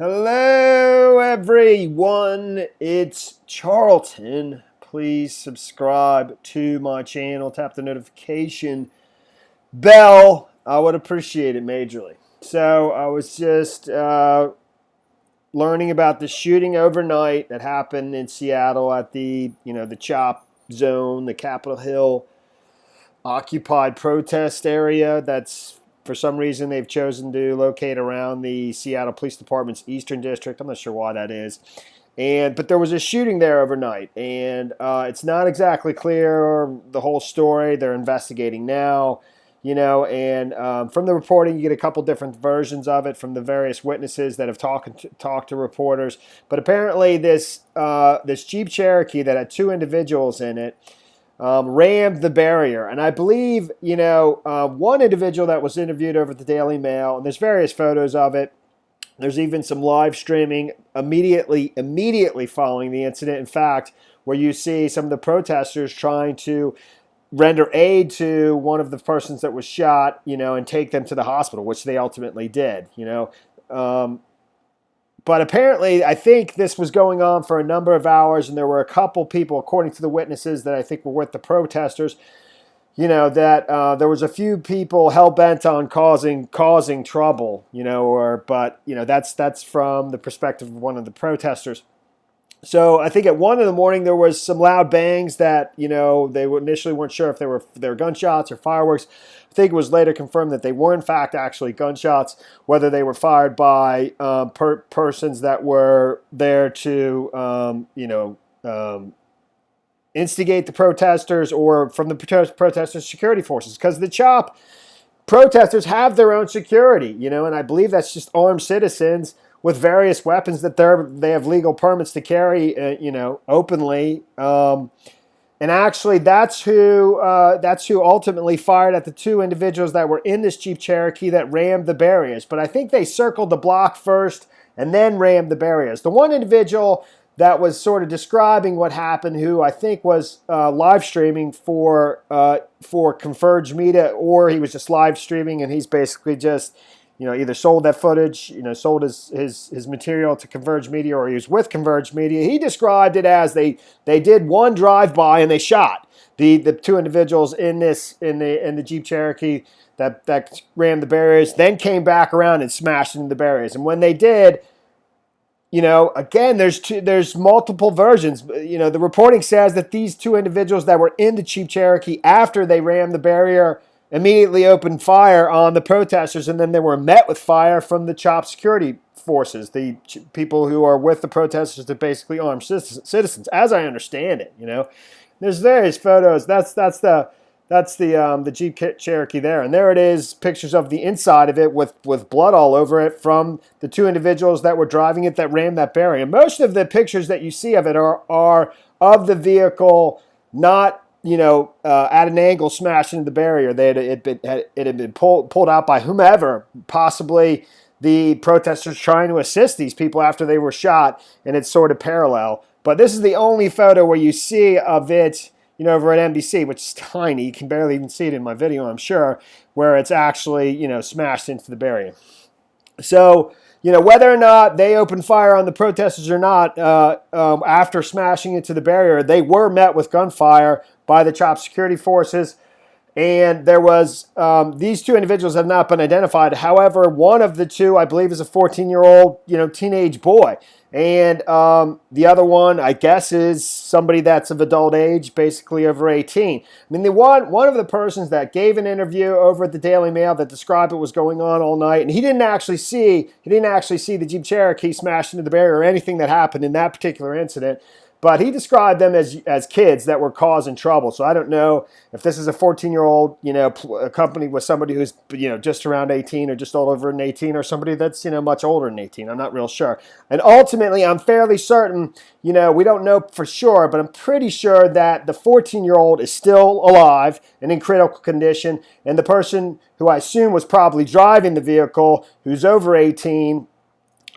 Hello, everyone. It's Charlton. Please subscribe to my channel. Tap the notification bell. I would appreciate it majorly. So I was just learning about the shooting overnight that happened in Seattle at the CHOP zone, the Capitol Hill occupied protest area. That's for some reason they've chosen to locate around the Seattle Police Department's Eastern District. I'm not sure why that is. But there was a shooting there overnight, and it's not exactly clear the whole story. They're investigating now, and from the reporting, you get a couple different versions of it from the various witnesses that have talked to reporters. But apparently, this Jeep Cherokee that had two individuals in it rammed the barrier. And I believe, one individual that was interviewed over at the Daily Mail, and there's various photos of it. There's even some live streaming immediately following the incident. In fact, where you see some of the protesters trying to render aid to one of the persons that was shot, and take them to the hospital, which they ultimately did, But apparently, I think this was going on for a number of hours, and there were a couple people, according to the witnesses, that I think were with the protesters, that there was a few people hell-bent on causing trouble, but that's from the perspective of one of the protesters. So I think at 1 in the morning there was some loud bangs that they initially weren't sure if they were gunshots or fireworks. I think it was later confirmed that they were in fact actually gunshots, whether they were fired by persons that were there to instigate the protesters or from the protesters' security forces, because the CHOP protesters have their own security, and I believe that's just armed citizens with various weapons that they have legal permits to carry, openly. And actually, that's who ultimately fired at the two individuals that were in this Jeep Cherokee that rammed the barriers. But I think they circled the block first and then rammed the barriers. The one individual that was sort of describing what happened, who I think was live streaming for Converge Media, or he was just live streaming and he's basically just either sold that footage, sold his material to Converge Media, or he was with Converge Media. He described it as they did one drive-by and they shot the two individuals in the Jeep Cherokee that rammed the barriers, then came back around and smashed into the barriers. And when they did, again, there's multiple versions. The reporting says that these two individuals that were in the Jeep Cherokee after they rammed the barrier immediately opened fire on the protesters, and then they were met with fire from the CHOP security forces, the people who are with the protesters, to basically armed citizens, as I understand it. There's various photos. That's the Jeep Cherokee there, and there it is. Pictures of the inside of it with blood all over it from the two individuals that were driving it that rammed that barrier. Most of the pictures that you see of it are of the vehicle not at an angle smashed into the barrier. It had been pulled out by whomever, possibly the protesters trying to assist these people after they were shot, and it's sort of parallel. But this is the only photo where you see of it, over at NBC, which is tiny. You can barely even see it in my video, I'm sure, where it's actually, smashed into the barrier. So, whether or not they opened fire on the protesters or not, after smashing into the barrier, they were met with gunfire by the CHOP security forces. And there was, these two individuals have not been identified. However, one of the two, I believe, is a 14-year-old, teenage boy. And the other one, I guess, is somebody that's of adult age, basically over 18. I mean, one of the persons that gave an interview over at the Daily Mail that described what was going on all night, and he didn't actually see the Jeep Cherokee smashed into the barrier or anything that happened in that particular incident. But he described them as kids that were causing trouble. So I don't know if this is a 14-year-old, accompanied with somebody who's, just around 18 or just all over 18, or somebody that's, much older than 18. I'm not real sure. And ultimately, I'm fairly certain, we don't know for sure, but I'm pretty sure that the 14-year-old is still alive and in critical condition. And the person who I assume was probably driving the vehicle, who's over 18,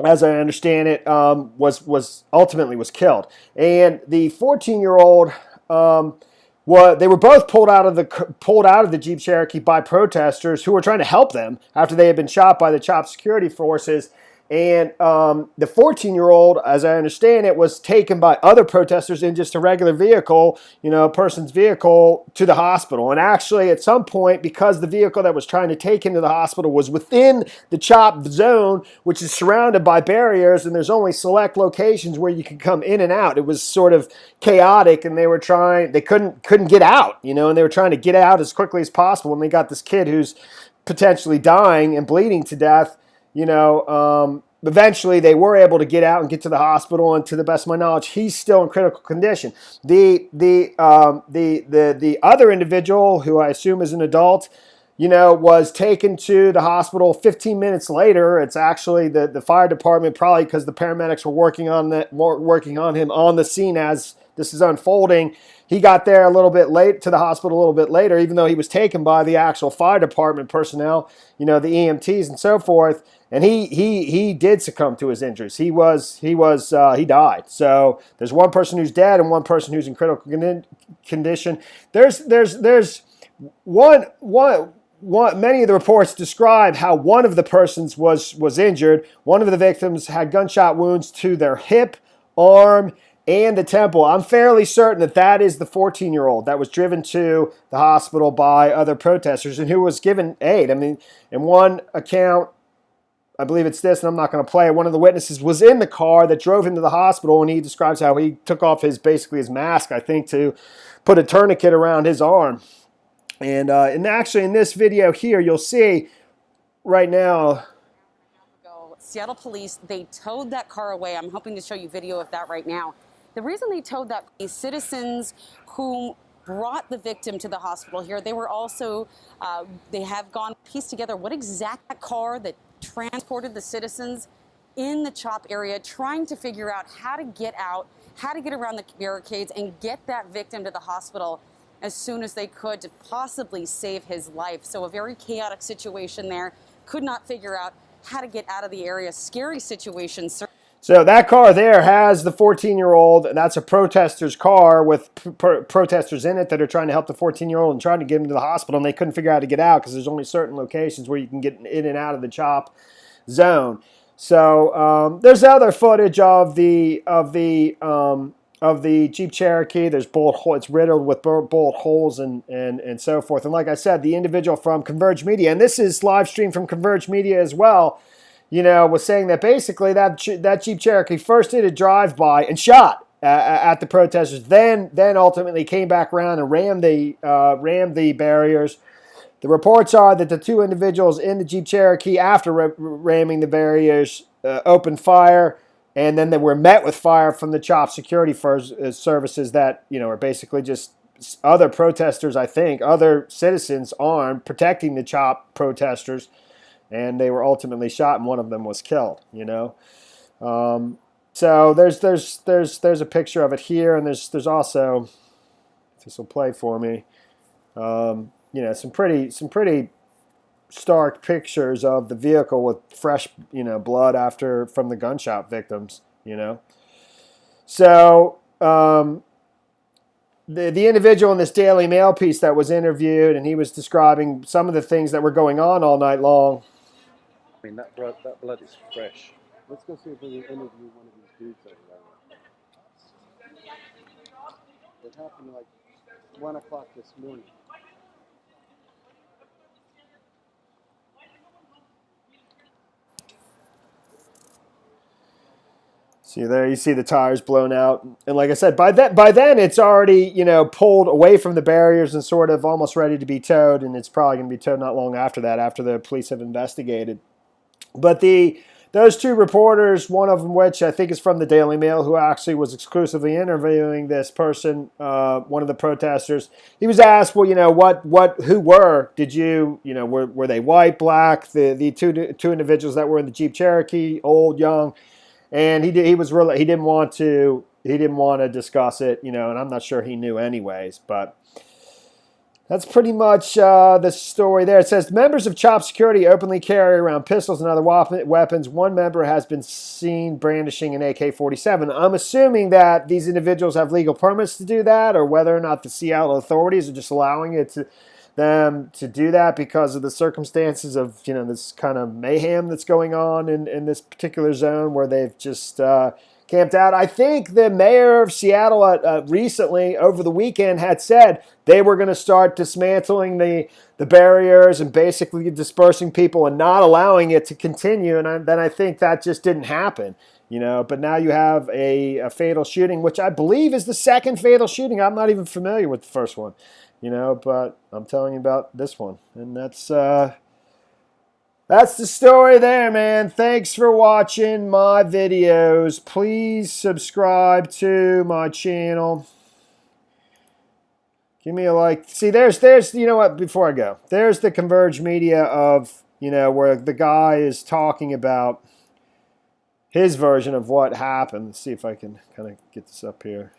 as I understand it, was ultimately killed. And the 14-year-old, they were both pulled out of the Jeep Cherokee by protesters who were trying to help them after they had been shot by the CHOP security forces. And the 14-year-old, as I understand it, was taken by other protesters in just a regular vehicle, a person's vehicle, to the hospital. And actually, at some point, because the vehicle that was trying to take him to the hospital was within the CHOP zone, which is surrounded by barriers, and there's only select locations where you can come in and out. It was sort of chaotic, and they couldn't get out, and they were trying to get out as quickly as possible. And they got this kid who's potentially dying and bleeding to death. Eventually they were able to get out and get to the hospital, and to the best of my knowledge, he's still in critical condition. The other individual, who I assume is an adult, was taken to the hospital 15 minutes later. It's actually the fire department, probably because the paramedics were working on him on the scene as this is unfolding. He got there a little bit late, to the hospital a little bit later, even though he was taken by the actual fire department personnel, the EMTs and so forth. And he did succumb to his injuries. He died. So there's one person who's dead and one person who's in critical condition. There's one. Many of the reports describe how one of the persons was injured. One of the victims had gunshot wounds to their hip, arm, and the temple. I'm fairly certain that is the 14-year-old that was driven to the hospital by other protesters and who was given aid. I mean, in one account, I believe it's this, and I'm not going to play it, one of the witnesses was in the car that drove him to the hospital, and he describes how he took off his mask, I think, to put a tourniquet around his arm. And actually in this video here, you'll see right now, Seattle police, they towed that car away. I'm hoping to show you video of that right now. The reason they towed that, these citizens who brought the victim to the hospital here, they were also, they have gone pieced together what exact that car that transported the citizens in the CHOP area, trying to figure out how to get out, how to get around the barricades and get that victim to the hospital as soon as they could to possibly save his life. So a very chaotic situation there. Could not figure out how to get out of the area. Scary situation. So that car there has the 14-year-old. That's a protester's car with protesters in it that are trying to help the 14-year-old and trying to get him to the hospital. And they couldn't figure out how to get out because there's only certain locations where you can get in and out of the CHOP zone. So there's other footage of the Jeep Cherokee. There's bullet holes. It's riddled with bullet holes and so forth. And like I said, the individual from Converge Media, and this is live streamed from Converge Media as well, was saying that basically that Jeep Cherokee first did a drive-by and shot at the protesters, then ultimately came back around and rammed the barriers. The reports are that the two individuals in the Jeep Cherokee, after ramming the barriers, opened fire, and then they were met with fire from the CHOP security services that are basically just other protesters, I think, other citizens armed, protecting the CHOP protesters. And they were ultimately shot, and one of them was killed. So there's a picture of it here, and there's also, if this will play for me, some pretty stark pictures of the vehicle with fresh blood from the gunshot victims. So the individual in this Daily Mail piece that was interviewed, and he was describing some of the things that were going on all night long. I mean, that blood is fresh. Let's go see if we can interview one of these dudes over there. It happened like 1 o'clock this morning. See there, you see the tires blown out, and like I said, by then it's already pulled away from the barriers and sort of almost ready to be towed, and it's probably going to be towed not long after that, after the police have investigated. But those two reporters, one of them which I think is from the Daily Mail, who actually was exclusively interviewing this person, one of the protesters, he was asked, well, were they white, black, the two individuals that were in the Jeep Cherokee, old, young, and he didn't want to discuss it, and I'm not sure he knew anyways, but. That's pretty much the story there. It says, members of CHOP security openly carry around pistols and other weapons. One member has been seen brandishing an AK-47. I'm assuming that these individuals have legal permits to do that, or whether or not the Seattle authorities are just allowing them to do that because of the circumstances of, you know, this kind of mayhem that's going on in this particular zone where they've just camped out. I think the mayor of Seattle recently, over the weekend, had said they were going to start dismantling the barriers and basically dispersing people and not allowing it to continue. And then I think that just didn't happen, you know. But now you have a fatal shooting, which I believe is the second fatal shooting. I'm not even familiar with the first one, you know, but I'm telling you about this one. And that's the story there, man. Thanks for watching my videos. Please subscribe to my channel. Give me a like. See, there's you know what, before I go, there's the Converge Media of, you know, where the guy is talking about his version of what happened. Let's see if I can kind of get this up here.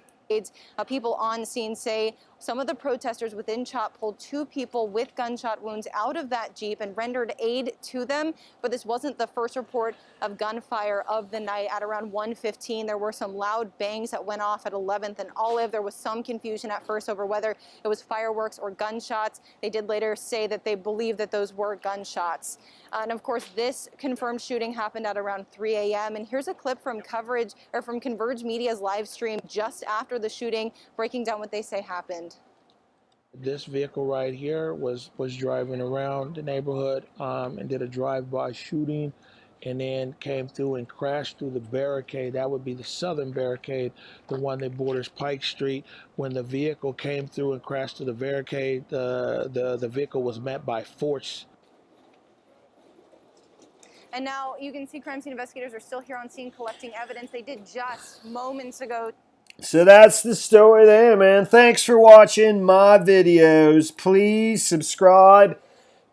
People on scene say some of the protesters within CHOP pulled 2 people with gunshot wounds out of that Jeep and rendered aid to them. But this wasn't the first report of gunfire of the night. At around 1:15, there were some loud bangs that went off at 11th and Olive. There was some confusion at first over whether it was fireworks or gunshots. They did later say that they believe that those were gunshots. And of course, this confirmed shooting happened at around 3 a.m. And here's a clip from from Converge Media's live stream just after the shooting, breaking down what they say happened. This vehicle right here was driving around the neighborhood and did a drive-by shooting, and then came through and crashed through the barricade. That would be the southern barricade, the one that borders Pike Street. When the vehicle came through and crashed through the barricade, the vehicle was met by force. And now you can see crime scene investigators are still here on scene collecting evidence. They did just moments ago. So that's the story there, man. Thanks for watching my videos. Please subscribe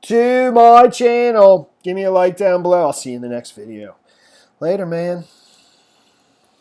to my channel. Give me a like down below. I'll see you in the next video. Later, man.